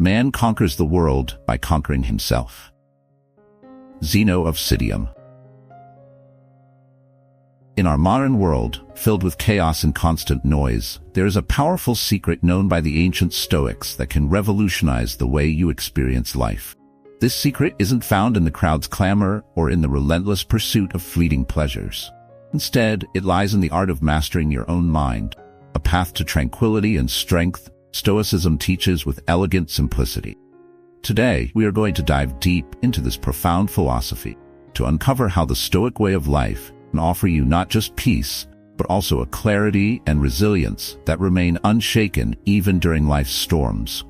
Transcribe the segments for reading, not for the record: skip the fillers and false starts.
Man conquers the world by conquering himself. Zeno of Citium. In our modern world, filled with chaos and constant noise, there is a powerful secret known by the ancient Stoics that can revolutionize the way you experience life. This secret isn't found in the crowd's clamor or in the relentless pursuit of fleeting pleasures. Instead, it lies in the art of mastering your own mind, a path to tranquility and strength Stoicism teaches with elegant simplicity. Today, we are going to dive deep into this profound philosophy to uncover how the Stoic way of life can offer you not just peace, but also a clarity and resilience that remain unshaken even during life's storms.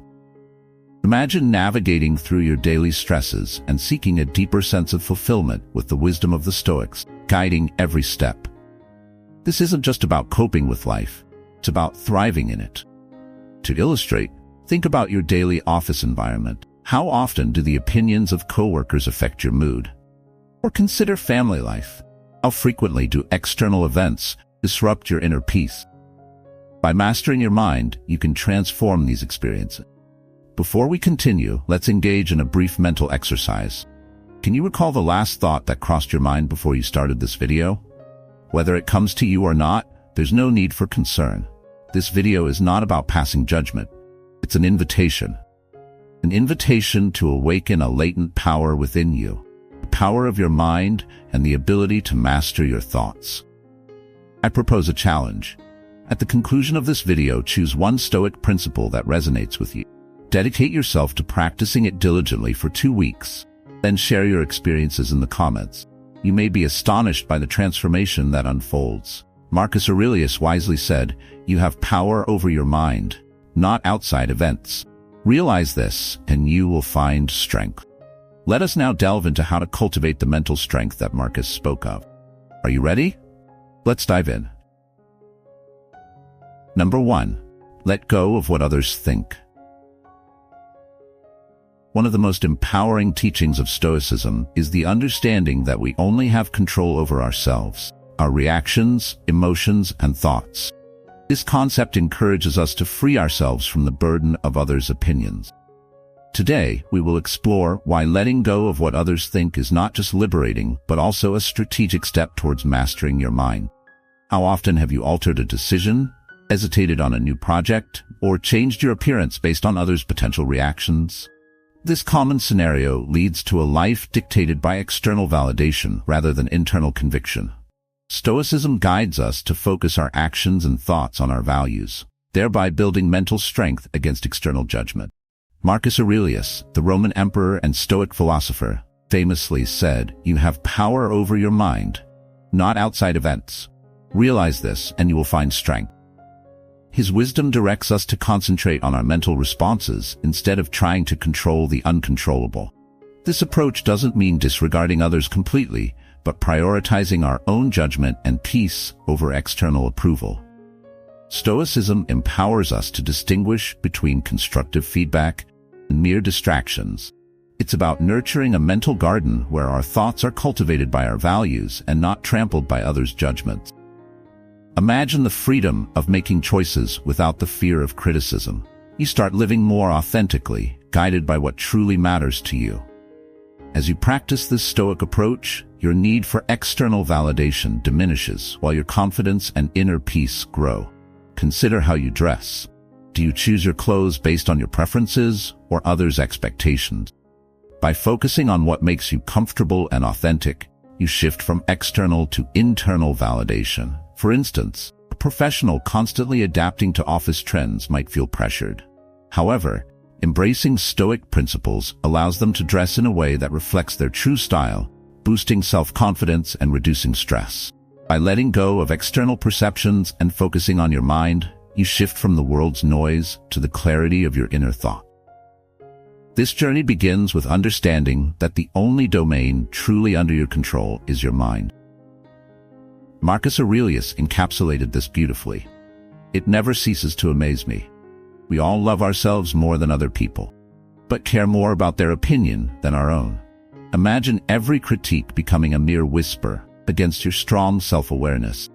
Imagine navigating through your daily stresses and seeking a deeper sense of fulfillment with the wisdom of the Stoics, guiding every step. This isn't just about coping with life, it's about thriving in it. To illustrate, think about your daily office environment. How often do the opinions of coworkers affect your mood? Or consider family life. How frequently do external events disrupt your inner peace? By mastering your mind, you can transform these experiences. Before we continue, let's engage in a brief mental exercise. Can you recall the last thought that crossed your mind before you started this video? Whether it comes to you or not, there's no need for concern. This video is not about passing judgment. It's an invitation. An invitation to awaken a latent power within you, the power of your mind and the ability to master your thoughts. I propose a challenge. At the conclusion of this video, choose one Stoic principle that resonates with you. Dedicate yourself to practicing it diligently for 2 weeks. Then share your experiences in the comments. You may be astonished by the transformation that unfolds. Marcus Aurelius wisely said, "You have power over your mind, not outside events." Realize this, and you will find strength. Let us now delve into how to cultivate the mental strength that Marcus spoke of. Are you ready? Let's dive in. Number 1. Let go of what others think. One of the most empowering teachings of Stoicism is the understanding that we only have control over ourselves, our reactions, emotions, and thoughts. This concept encourages us to free ourselves from the burden of others' opinions. Today, we will explore why letting go of what others think is not just liberating, but also a strategic step towards mastering your mind. How often have you altered a decision, hesitated on a new project, or changed your appearance based on others' potential reactions? This common scenario leads to a life dictated by external validation rather than internal conviction. Stoicism guides us to focus our actions and thoughts on our values, thereby building mental strength against external judgment. Marcus Aurelius, the Roman emperor and Stoic philosopher, famously said, "You have power over your mind, not outside events." Realize this, and you will find strength. His wisdom directs us to concentrate on our mental responses instead of trying to control the uncontrollable. This approach doesn't mean disregarding others completely, but prioritizing our own judgment and peace over external approval. Stoicism empowers us to distinguish between constructive feedback and mere distractions. It's about nurturing a mental garden where our thoughts are cultivated by our values and not trampled by others' judgments. Imagine the freedom of making choices without the fear of criticism. You start living more authentically, guided by what truly matters to you. As you practice this Stoic approach, your need for external validation diminishes while your confidence and inner peace grow. Consider how you dress. Do you choose your clothes based on your preferences or others' expectations? By focusing on what makes you comfortable and authentic, you shift from external to internal validation. For instance, a professional constantly adapting to office trends might feel pressured. However, embracing Stoic principles allows them to dress in a way that reflects their true style, boosting self-confidence and reducing stress. By letting go of external perceptions and focusing on your mind, you shift from the world's noise to the clarity of your inner thought. This journey begins with understanding that the only domain truly under your control is your mind. Marcus Aurelius encapsulated this beautifully. "It never ceases to amaze me. We all love ourselves more than other people, but care more about their opinion than our own." Imagine every critique becoming a mere whisper against your strong self-awareness.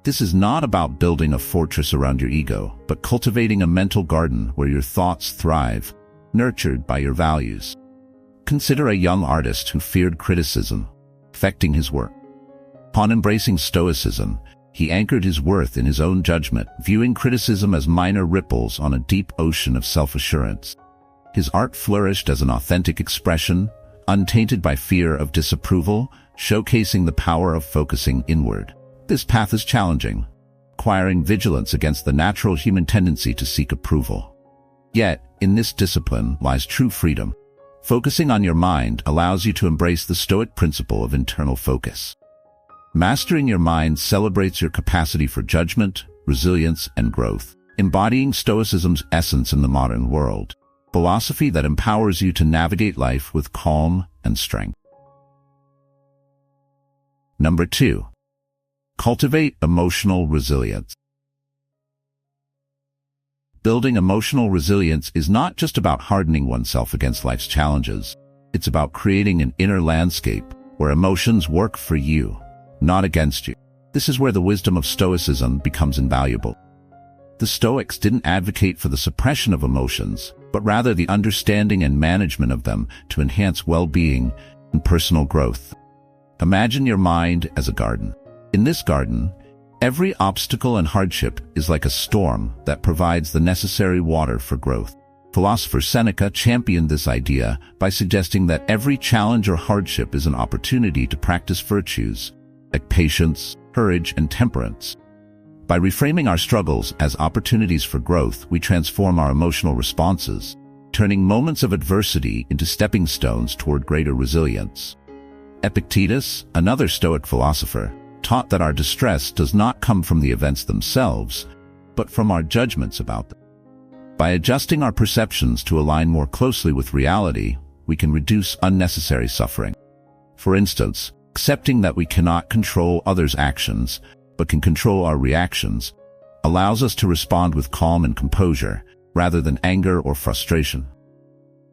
This is not about building a fortress around your ego, but cultivating a mental garden where your thoughts thrive, nurtured by your values. Consider a young artist who feared criticism, affecting his work. Upon embracing Stoicism, he anchored his worth in his own judgment, viewing criticism as minor ripples on a deep ocean of self-assurance. His art flourished as an authentic expression, untainted by fear of disapproval, showcasing the power of focusing inward. This path is challenging, requiring vigilance against the natural human tendency to seek approval. Yet, in this discipline lies true freedom. Focusing on your mind allows you to embrace the Stoic principle of internal focus. Mastering your mind celebrates your capacity for judgment, resilience, and growth, embodying Stoicism's essence in the modern world, philosophy that empowers you to navigate life with calm and strength. Number 2. Cultivate emotional resilience. Building emotional resilience is not just about hardening oneself against life's challenges. It's about creating an inner landscape where emotions work for you, not against you. This is where the wisdom of Stoicism becomes invaluable. The Stoics didn't advocate for the suppression of emotions, but rather the understanding and management of them to enhance well-being and personal growth. Imagine your mind as a garden. In this garden, every obstacle and hardship is like a storm that provides the necessary water for growth. Philosopher Seneca championed this idea by suggesting that every challenge or hardship is an opportunity to practice virtues like patience, courage, and temperance. By reframing our struggles as opportunities for growth, we transform our emotional responses, turning moments of adversity into stepping stones toward greater resilience. Epictetus, another Stoic philosopher, taught that our distress does not come from the events themselves, but from our judgments about them. By adjusting our perceptions to align more closely with reality, we can reduce unnecessary suffering. For instance, accepting that we cannot control others' actions, but can control our reactions, allows us to respond with calm and composure, rather than anger or frustration.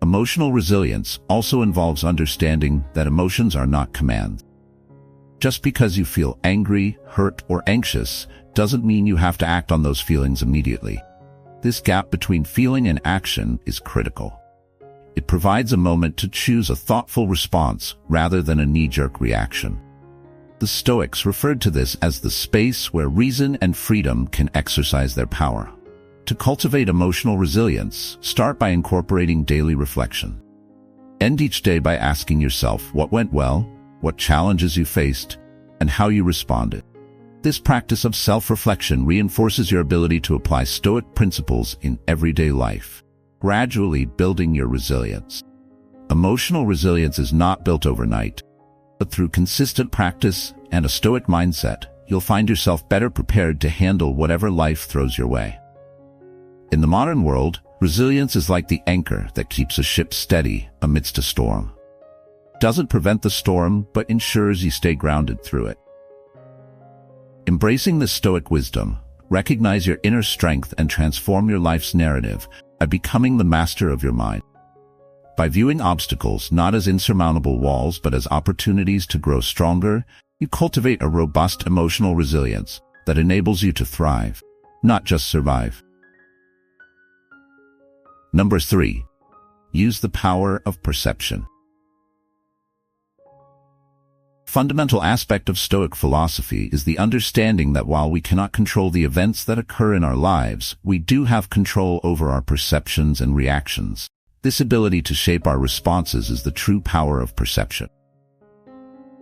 Emotional resilience also involves understanding that emotions are not commands. Just because you feel angry, hurt, or anxious doesn't mean you have to act on those feelings immediately. This gap between feeling and action is critical. It provides a moment to choose a thoughtful response rather than a knee-jerk reaction. The Stoics referred to this as the space where reason and freedom can exercise their power. To cultivate emotional resilience, start by incorporating daily reflection. End each day by asking yourself what went well, what challenges you faced, and how you responded. This practice of self-reflection reinforces your ability to apply Stoic principles in everyday life, gradually building your resilience. Emotional resilience is not built overnight, but through consistent practice and a Stoic mindset, you'll find yourself better prepared to handle whatever life throws your way. In the modern world, resilience is like the anchor that keeps a ship steady amidst a storm. It doesn't prevent the storm, but ensures you stay grounded through it. Embracing this Stoic wisdom, recognize your inner strength and transform your life's narrative by becoming the master of your mind. By viewing obstacles not as insurmountable walls but as opportunities to grow stronger, you cultivate a robust emotional resilience that enables you to thrive, not just survive. Number 3. Use the power of perception. Fundamental aspect of Stoic philosophy is the understanding that while we cannot control the events that occur in our lives, we do have control over our perceptions and reactions. This ability to shape our responses is the true power of perception.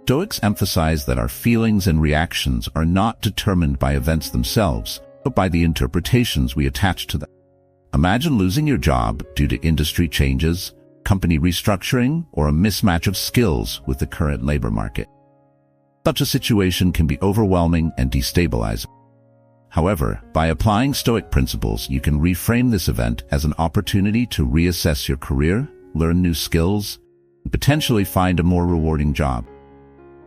Stoics emphasize that our feelings and reactions are not determined by events themselves, but by the interpretations we attach to them. Imagine losing your job due to industry changes, company restructuring, or a mismatch of skills with the current labor market. Such a situation can be overwhelming and destabilizing. However, by applying Stoic principles, you can reframe this event as an opportunity to reassess your career, learn new skills, and potentially find a more rewarding job.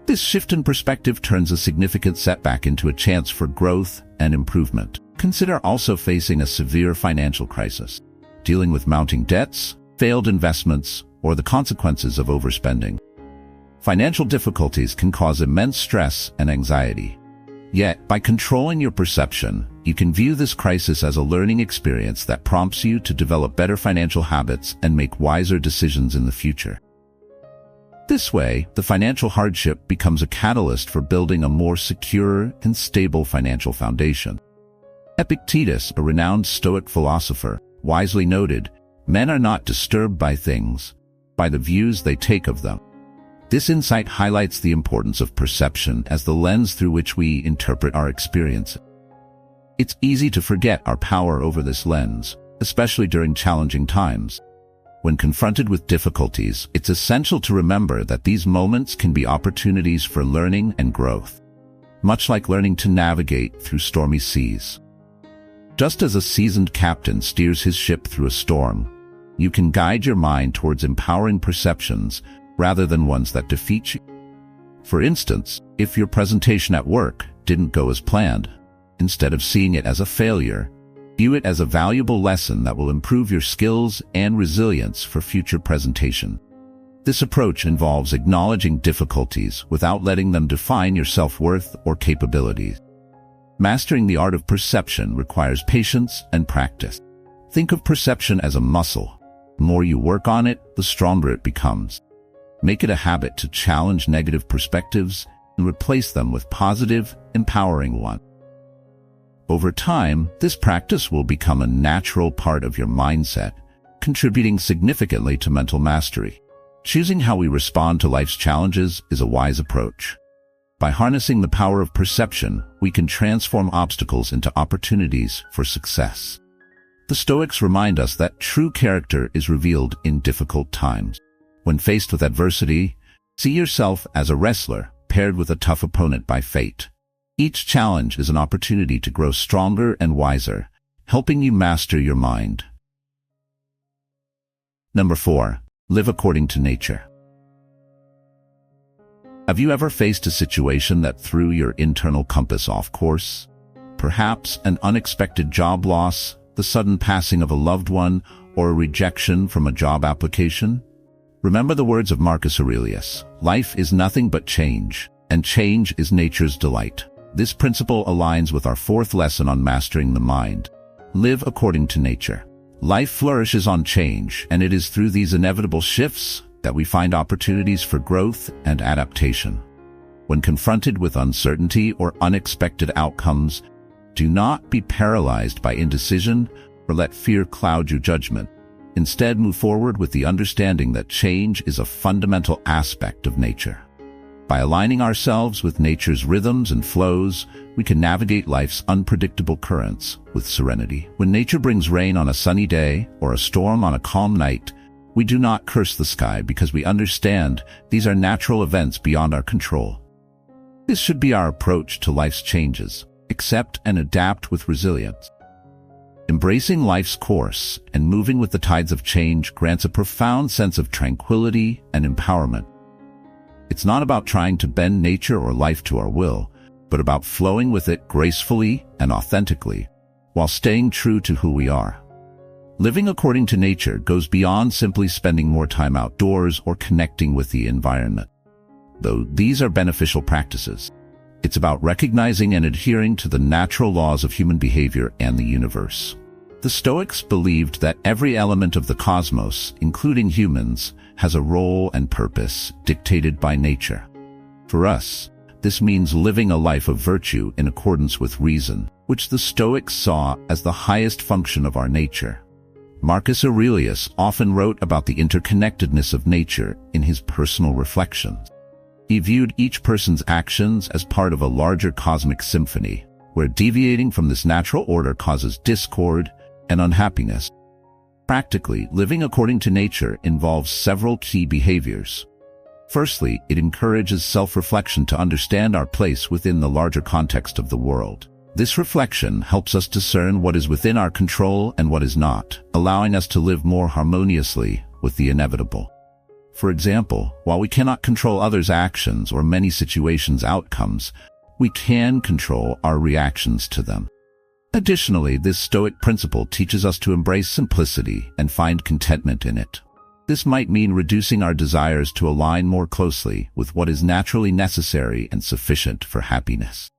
This shift in perspective turns a significant setback into a chance for growth and improvement. Consider also facing a severe financial crisis, dealing with mounting debts, failed investments, or the consequences of overspending. Financial difficulties can cause immense stress and anxiety. Yet, by controlling your perception, you can view this crisis as a learning experience that prompts you to develop better financial habits and make wiser decisions in the future. This way, the financial hardship becomes a catalyst for building a more secure and stable financial foundation. Epictetus, a renowned Stoic philosopher, wisely noted, "Men are not disturbed by things, by the views they take of them." This insight highlights the importance of perception as the lens through which we interpret our experiences. It's easy to forget our power over this lens, especially during challenging times. When confronted with difficulties, it's essential to remember that these moments can be opportunities for learning and growth, much like learning to navigate through stormy seas. Just as a seasoned captain steers his ship through a storm, you can guide your mind towards empowering perceptions rather than ones that defeat you. For instance, if your presentation at work didn't go as planned, instead of seeing it as a failure, view it as a valuable lesson that will improve your skills and resilience for future presentation. This approach involves acknowledging difficulties without letting them define your self-worth or capabilities. Mastering the art of perception requires patience and practice. Think of perception as a muscle. The more you work on it, the stronger it becomes. Make it a habit to challenge negative perspectives and replace them with positive, empowering ones. Over time, this practice will become a natural part of your mindset, contributing significantly to mental mastery. Choosing how we respond to life's challenges is a wise approach. By harnessing the power of perception, we can transform obstacles into opportunities for success. The Stoics remind us that true character is revealed in difficult times. When faced with adversity, see yourself as a wrestler paired with a tough opponent by fate. Each challenge is an opportunity to grow stronger and wiser, helping you master your mind. Number 4. Live according to nature. Have you ever faced a situation that threw your internal compass off course? Perhaps an unexpected job loss, the sudden passing of a loved one, or a rejection from a job application? Remember the words of Marcus Aurelius, "Life is nothing but change, and change is nature's delight." This principle aligns with our fourth lesson on mastering the mind. Live according to nature. Life flourishes on change, and it is through these inevitable shifts that we find opportunities for growth and adaptation. When confronted with uncertainty or unexpected outcomes, do not be paralyzed by indecision or let fear cloud your judgment. Instead, move forward with the understanding that change is a fundamental aspect of nature. By aligning ourselves with nature's rhythms and flows, we can navigate life's unpredictable currents with serenity. When nature brings rain on a sunny day or a storm on a calm night, we do not curse the sky because we understand these are natural events beyond our control. This should be our approach to life's changes. Accept and adapt with resilience. Embracing life's course and moving with the tides of change grants a profound sense of tranquility and empowerment. It's not about trying to bend nature or life to our will, but about flowing with it gracefully and authentically, while staying true to who we are. Living according to nature goes beyond simply spending more time outdoors or connecting with the environment. Though these are beneficial practices, it's about recognizing and adhering to the natural laws of human behavior and the universe. The Stoics believed that every element of the cosmos, including humans, has a role and purpose dictated by nature. For us, this means living a life of virtue in accordance with reason, which the Stoics saw as the highest function of our nature. Marcus Aurelius often wrote about the interconnectedness of nature in his personal reflections. He viewed each person's actions as part of a larger cosmic symphony, where deviating from this natural order causes discord and unhappiness. Practically, living according to nature involves several key behaviors. Firstly, it encourages self-reflection to understand our place within the larger context of the world. This reflection helps us discern what is within our control and what is not, allowing us to live more harmoniously with the inevitable. For example, while we cannot control others' actions or many situations' outcomes, we can control our reactions to them. Additionally, this Stoic principle teaches us to embrace simplicity and find contentment in it. This might mean reducing our desires to align more closely with what is naturally necessary and sufficient for happiness.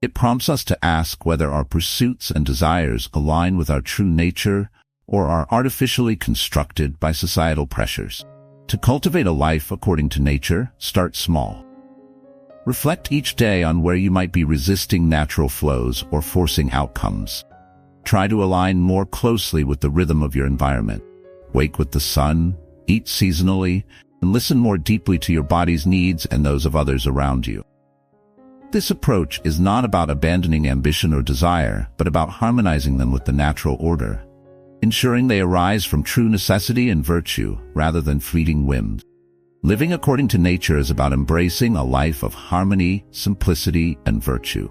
It prompts us to ask whether our pursuits and desires align with our true nature or are artificially constructed by societal pressures. To cultivate a life according to nature, start small. Reflect each day on where you might be resisting natural flows or forcing outcomes. Try to align more closely with the rhythm of your environment. Wake with the sun, eat seasonally, and listen more deeply to your body's needs and those of others around you. This approach is not about abandoning ambition or desire, but about harmonizing them with the natural order, ensuring they arise from true necessity and virtue rather than fleeting whims. Living according to nature is about embracing a life of harmony, simplicity, and virtue.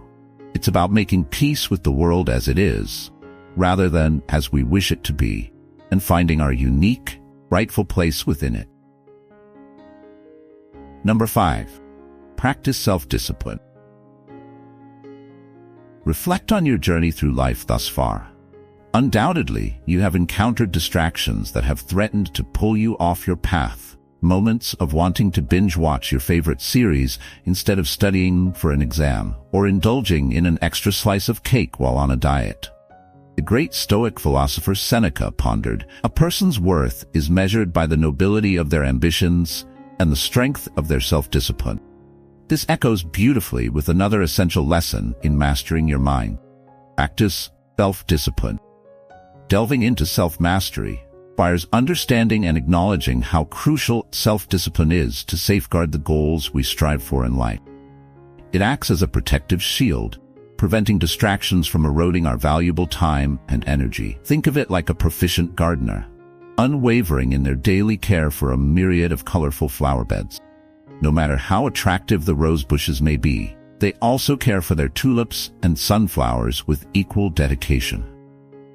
It's about making peace with the world as it is, rather than as we wish it to be, and finding our unique, rightful place within it. Number 5. Practice self-discipline. Reflect on your journey through life thus far. Undoubtedly, you have encountered distractions that have threatened to pull you off your path. Moments of wanting to binge-watch your favorite series instead of studying for an exam, or indulging in an extra slice of cake while on a diet. The great Stoic philosopher Seneca pondered, "A person's worth is measured by the nobility of their ambitions and the strength of their self-discipline." This echoes beautifully with another essential lesson in mastering your mind. Practice self-discipline. Delving into self-mastery requires understanding and acknowledging how crucial self-discipline is to safeguard the goals we strive for in life. It acts as a protective shield, preventing distractions from eroding our valuable time and energy. Think of it like a proficient gardener, unwavering in their daily care for a myriad of colorful flower beds. No matter how attractive the rose bushes may be, they also care for their tulips and sunflowers with equal dedication.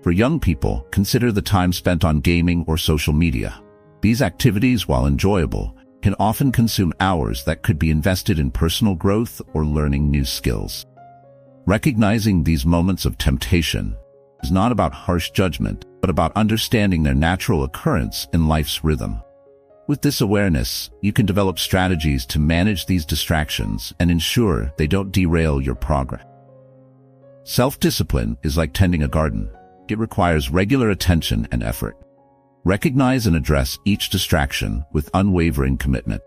For young people, consider the time spent on gaming or social media. These activities, while enjoyable, can often consume hours that could be invested in personal growth or learning new skills. Recognizing these moments of temptation is not about harsh judgment, but about understanding their natural occurrence in life's rhythm. With this awareness, you can develop strategies to manage these distractions and ensure they don't derail your progress. Self-discipline is like tending a garden. It requires regular attention and effort. Recognize and address each distraction with unwavering commitment.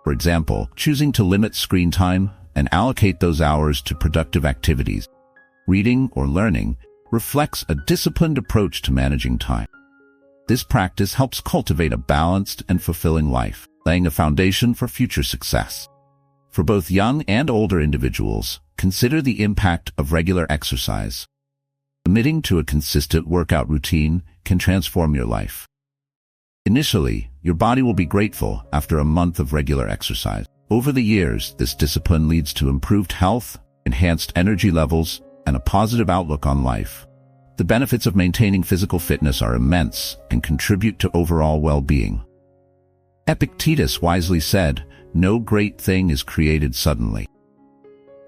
For example, choosing to limit screen time and allocate those hours to productive activities, reading or learning, reflects a disciplined approach to managing time. This practice helps cultivate a balanced and fulfilling life, laying a foundation for future success. For both young and older individuals, consider the impact of regular exercise. Committing to a consistent workout routine can transform your life. Initially, your body will be grateful after a month of regular exercise. Over the years, this discipline leads to improved health, enhanced energy levels, and a positive outlook on life. The benefits of maintaining physical fitness are immense and contribute to overall well-being. Epictetus wisely said, "No great thing is created suddenly."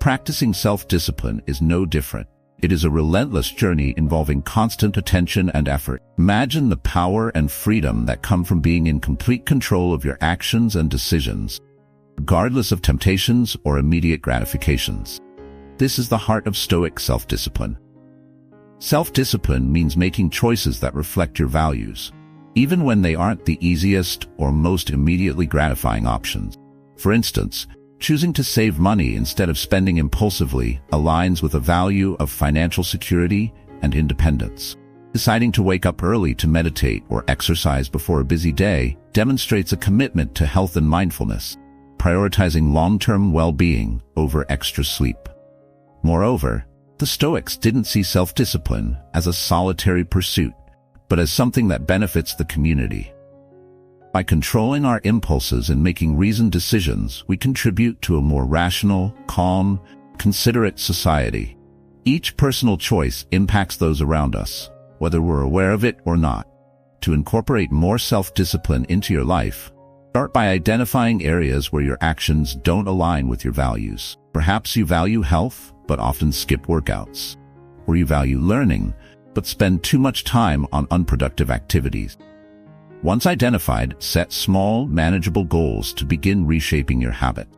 Practicing self-discipline is no different. It is a relentless journey involving constant attention and effort. Imagine the power and freedom that come from being in complete control of your actions and decisions, regardless of temptations or immediate gratifications. This is the heart of Stoic self-discipline. Self-discipline means making choices that reflect your values, even when they aren't the easiest or most immediately gratifying options. For instance, choosing to save money instead of spending impulsively aligns with a value of financial security and independence. Deciding to wake up early to meditate or exercise before a busy day demonstrates a commitment to health and mindfulness, prioritizing long-term well-being over extra sleep. Moreover, the Stoics didn't see self-discipline as a solitary pursuit, but as something that benefits the community. By controlling our impulses and making reasoned decisions, we contribute to a more rational, calm, considerate society. Each personal choice impacts those around us, whether we're aware of it or not. To incorporate more self-discipline into your life, start by identifying areas where your actions don't align with your values. Perhaps you value health, but often skip workouts. Or you value learning, but spend too much time on unproductive activities. Once identified, set small, manageable goals to begin reshaping your habit.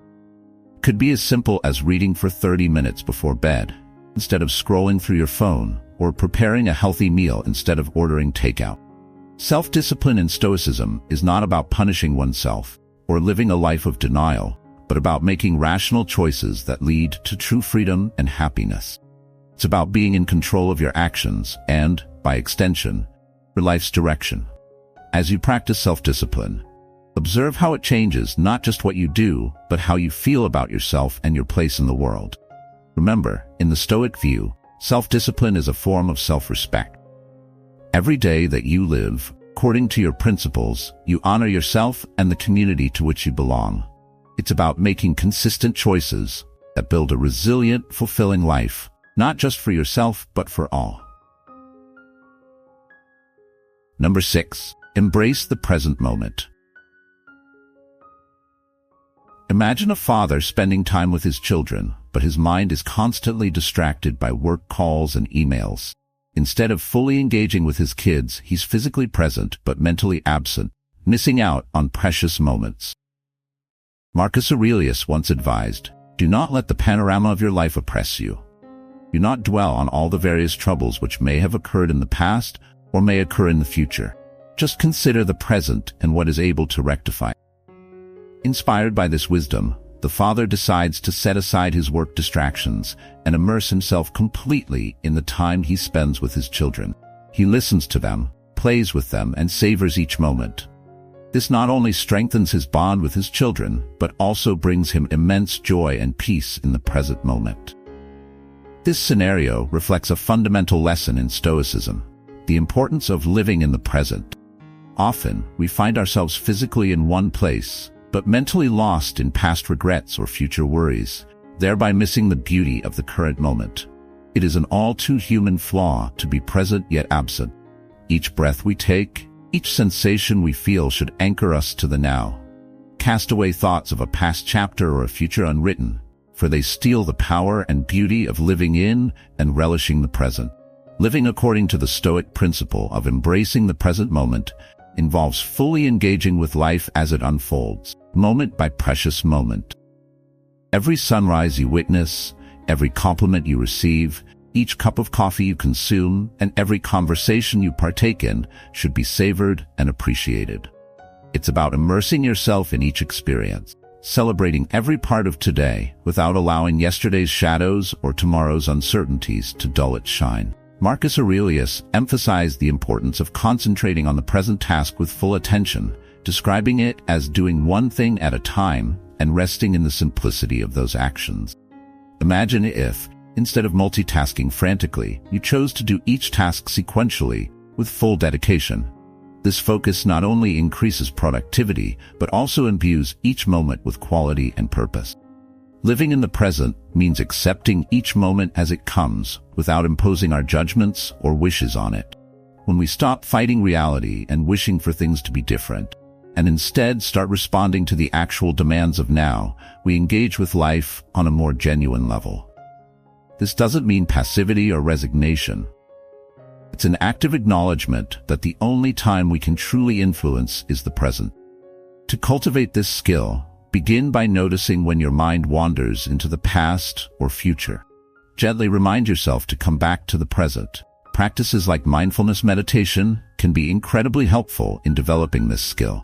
Could be as simple as reading for 30 minutes before bed, instead of scrolling through your phone, or preparing a healthy meal instead of ordering takeout. Self-discipline in Stoicism is not about punishing oneself or living a life of denial, but about making rational choices that lead to true freedom and happiness. It's about being in control of your actions and, by extension, your life's direction. As you practice self-discipline, observe how it changes not just what you do, but how you feel about yourself and your place in the world. Remember, in the Stoic view, self-discipline is a form of self-respect. Every day that you live, according to your principles, you honor yourself and the community to which you belong. It's about making consistent choices that build a resilient, fulfilling life, not just for yourself, but for all. Number 6. Embrace the present moment. Imagine a father spending time with his children, but his mind is constantly distracted by work calls and emails. Instead of fully engaging with his kids, he's physically present but mentally absent, missing out on precious moments. Marcus Aurelius once advised, "Do not let the panorama of your life oppress you. Do not dwell on all the various troubles which may have occurred in the past or may occur in the future. Just consider the present and what is able to rectify." Inspired by this wisdom, the father decides to set aside his work distractions and immerse himself completely in the time he spends with his children. He listens to them, plays with them, and savors each moment. This not only strengthens his bond with his children, but also brings him immense joy and peace in the present moment. This scenario reflects a fundamental lesson in Stoicism, the importance of living in the present. Often, we find ourselves physically in one place, but mentally lost in past regrets or future worries, thereby missing the beauty of the current moment. It is an all-too-human flaw to be present yet absent. Each breath we take, each sensation we feel should anchor us to the now. Cast away thoughts of a past chapter or a future unwritten, for they steal the power and beauty of living in and relishing the present. Living according to the Stoic principle of embracing the present moment involves fully engaging with life as it unfolds, moment by precious moment. Every sunrise you witness, every compliment you receive, each cup of coffee you consume, and every conversation you partake in should be savored and appreciated. It's about immersing yourself in each experience, celebrating every part of today without allowing yesterday's shadows or tomorrow's uncertainties to dull its shine. Marcus Aurelius emphasized the importance of concentrating on the present task with full attention, describing it as doing one thing at a time and resting in the simplicity of those actions. Imagine if, instead of multitasking frantically, you chose to do each task sequentially with full dedication. This focus not only increases productivity, but also imbues each moment with quality and purpose. Living in the present means accepting each moment as it comes, without imposing our judgments or wishes on it. When we stop fighting reality and wishing for things to be different, and instead start responding to the actual demands of now, we engage with life on a more genuine level. This doesn't mean passivity or resignation. It's an active acknowledgement that the only time we can truly influence is the present. To cultivate this skill, begin by noticing when your mind wanders into the past or future. Gently remind yourself to come back to the present. Practices like mindfulness meditation can be incredibly helpful in developing this skill.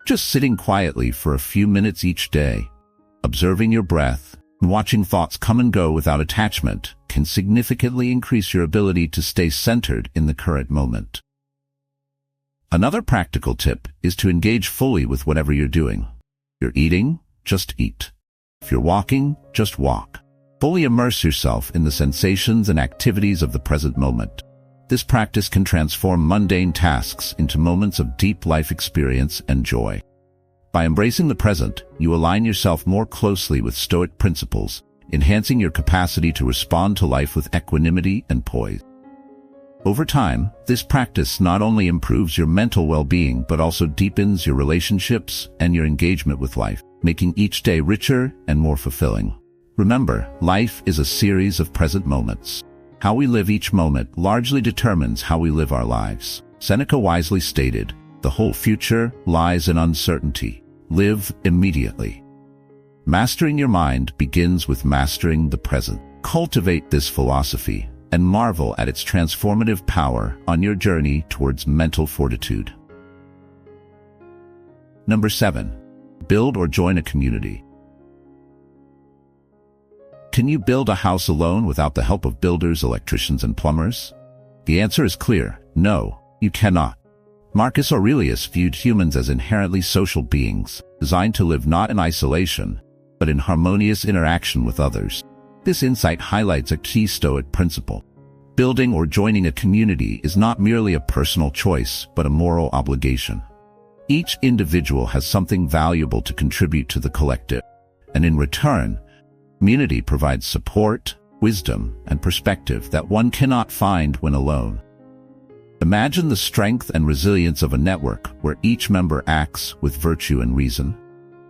Just sitting quietly for a few minutes each day, observing your breath, and watching thoughts come and go without attachment can significantly increase your ability to stay centered in the current moment. Another practical tip is to engage fully with whatever you're doing. If you're eating, just eat. If you're walking, just walk. Fully immerse yourself in the sensations and activities of the present moment. This practice can transform mundane tasks into moments of deep life experience and joy. By embracing the present, you align yourself more closely with Stoic principles, enhancing your capacity to respond to life with equanimity and poise. Over time, this practice not only improves your mental well-being but also deepens your relationships and your engagement with life, making each day richer and more fulfilling. Remember, life is a series of present moments. How we live each moment largely determines how we live our lives. Seneca wisely stated, "The whole future lies in uncertainty. Live immediately." Mastering your mind begins with mastering the present. Cultivate this philosophy and marvel at its transformative power on your journey towards mental fortitude. Number 7. Build or join a community. Can you build a house alone without the help of builders, electricians, and plumbers? The answer is clear. No, you cannot. Marcus Aurelius viewed humans as inherently social beings, designed to live not in isolation, but in harmonious interaction with others. This insight highlights a key Stoic principle. Building or joining a community is not merely a personal choice, but a moral obligation. Each individual has something valuable to contribute to the collective, and in return, community provides support, wisdom, and perspective that one cannot find when alone. Imagine the strength and resilience of a network where each member acts with virtue and reason.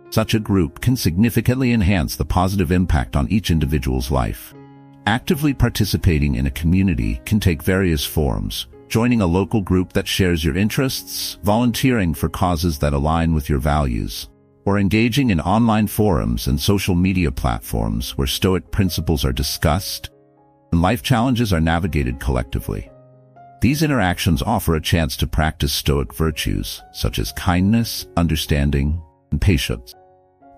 Such a group can significantly enhance the positive impact on each individual's life. Actively participating in a community can take various forms: joining a local group that shares your interests, volunteering for causes that align with your values, or engaging in online forums and social media platforms where Stoic principles are discussed and life challenges are navigated collectively. These interactions offer a chance to practice Stoic virtues such as kindness, understanding, and patience.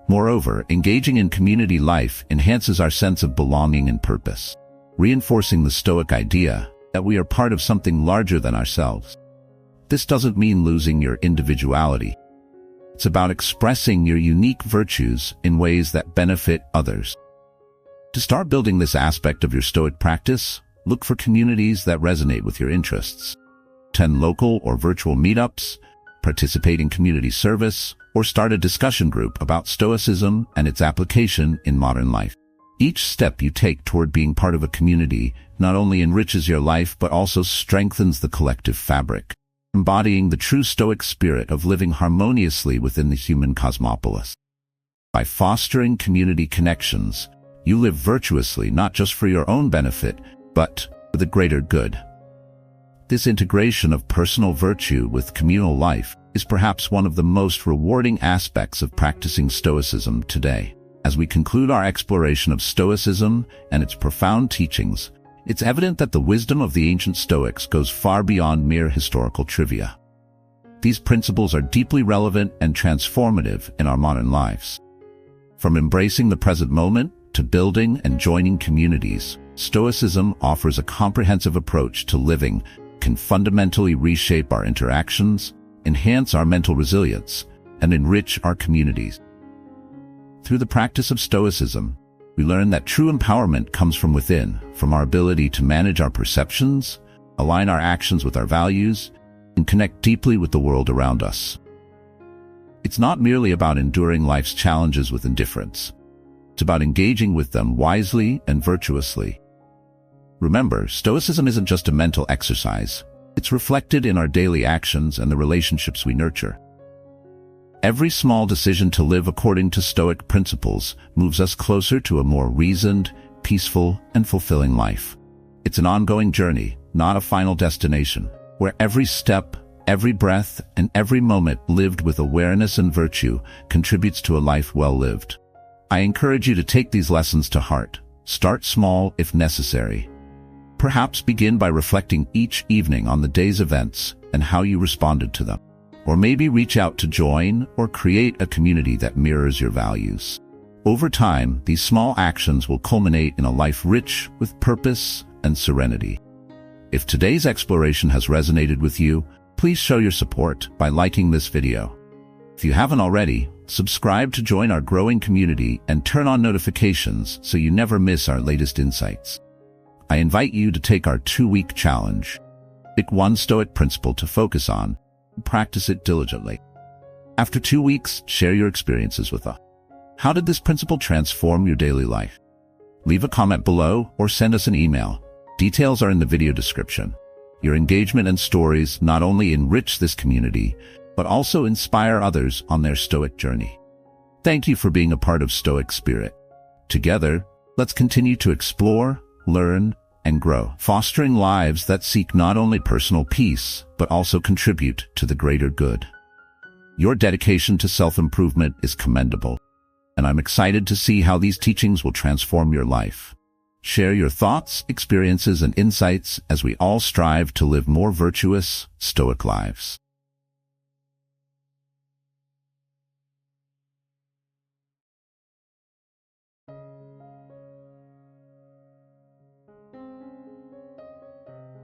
Moreover, engaging in community life enhances our sense of belonging and purpose, reinforcing the Stoic idea that we are part of something larger than ourselves. This doesn't mean losing your individuality. It's about expressing your unique virtues in ways that benefit others. To start building this aspect of your Stoic practice, look for communities that resonate with your interests. Attend local or virtual meetups, participate in community service, or start a discussion group about Stoicism and its application in modern life. Each step you take toward being part of a community not only enriches your life but also strengthens the collective fabric, embodying the true Stoic spirit of living harmoniously within the human cosmopolis. By fostering community connections, you live virtuously not just for your own benefit, but for the greater good. This integration of personal virtue with communal life is perhaps one of the most rewarding aspects of practicing Stoicism today. As we conclude our exploration of Stoicism and its profound teachings, it's evident that the wisdom of the ancient Stoics goes far beyond mere historical trivia. These principles are deeply relevant and transformative in our modern lives. From embracing the present moment to building and joining communities, Stoicism offers a comprehensive approach to living that can fundamentally reshape our interactions, enhance our mental resilience, and enrich our communities. Through the practice of Stoicism, we learn that true empowerment comes from within, from our ability to manage our perceptions, align our actions with our values, and connect deeply with the world around us. It's not merely about enduring life's challenges with indifference. It's about engaging with them wisely and virtuously. Remember, Stoicism isn't just a mental exercise. It's reflected in our daily actions and the relationships we nurture. Every small decision to live according to Stoic principles moves us closer to a more reasoned, peaceful, and fulfilling life. It's an ongoing journey, not a final destination, where every step, every breath, and every moment lived with awareness and virtue contributes to a life well lived. I encourage you to take these lessons to heart. Start small if necessary. Perhaps begin by reflecting each evening on the day's events and how you responded to them. Or maybe reach out to join or create a community that mirrors your values. Over time, these small actions will culminate in a life rich with purpose and serenity. If today's exploration has resonated with you, please show your support by liking this video. If you haven't already, subscribe to join our growing community and turn on notifications so you never miss our latest insights. I invite you to take our 2-week challenge. Pick one Stoic principle to focus on and practice it diligently. After 2 weeks, share your experiences with us. How did this principle transform your daily life? Leave a comment below or send us an email. Details are in the video description. Your engagement and stories not only enrich this community, but also inspire others on their Stoic journey. Thank you for being a part of Stoic Spirit. Together, let's continue to explore, learn, and grow, fostering lives that seek not only personal peace, but also contribute to the greater good. Your dedication to self-improvement is commendable, and and I'm excited to see how these teachings will transform your life. Share your thoughts, experiences, and insights as we all strive to live more virtuous, Stoic lives.